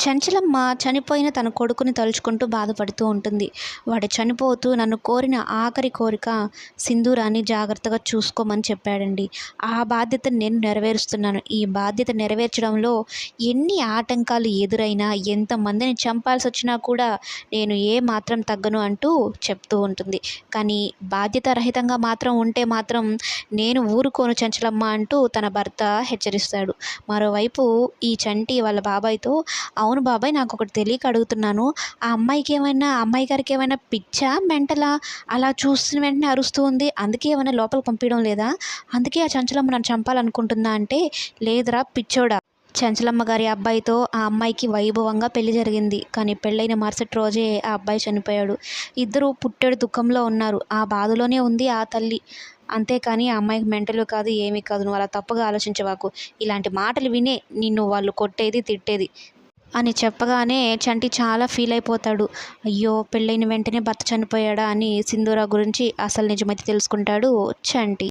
చంచలమ్మ చనిపోయిన తన కొడుకుని తలుచుకుంటూ బాధపడుతూ ఉంటుంది. వాడు చనిపోతూ నన్ను కోరిన ఆఖరి కోరిక సింధూరాన్ని జాగ్రత్తగా చూసుకోమని చెప్పాడండి. ఆ బాధ్యతను నేను నెరవేరుస్తున్నాను. ఈ బాధ్యత నెరవేర్చడంలో ఎన్ని ఆటంకాలు ఎదురైనా, ఎంతమందిని చంపాల్సొచ్చినా కూడా నేను ఏ మాత్రం తగ్గను అంటూ చెప్తూ ఉంటుంది. కానీ బాధ్యత రహితంగా మాత్రం ఉంటే మాత్రం నేను ఊరుకోను చంచలమ్మ అంటూ తన భర్త హెచ్చరిస్తాడు. మరోవైపు ఈ చంటి వాళ్ళ బాబాయ్‌తో అవును బాబాయ్, నాకొకటి తెలియక అడుగుతున్నాను. ఆ అమ్మాయి గారికి ఏమైనా పిచ్చా? మెంటలా? అలా చూసిన వెంటనే అరుస్తూ ఉంది. అందుకే ఏమైనా లోపలికి పంపియడం లేదా? అందుకే ఆ చంచలమ్మ నన్ను చంపాలనుకుంటుందా అంటే, లేదురా పిచ్చోడా! చంచలమ్మ గారి అబ్బాయితో ఆ అమ్మాయికి వైభవంగా పెళ్లి జరిగింది. కానీ పెళ్ళైన మరుసటి రోజే ఆ అబ్బాయి చనిపోయాడు. ఇద్దరూ పుట్టెడు దుఃఖంలో ఉన్నారు. ఆ బాధలోనే ఉంది ఆ తల్లి. అంతేకాని ఆ అమ్మాయికి మెంటలు కాదు, ఏమీ కాదు. నువ్వు అలా తప్పుగా ఆలోచించవాకు. ఇలాంటి మాటలు వినే నిన్ను వాళ్ళు కొట్టేది, తిట్టేది అని చెప్పగానే చంటి చాలా ఫీల్ అయిపోతాడు. అయ్యో! పెళ్ళైన వెంటనే భర్త చనిపోయాడా అని సింధూర గురించి అసలు నిజమైతే తెలుసుకుంటాడు చంటి.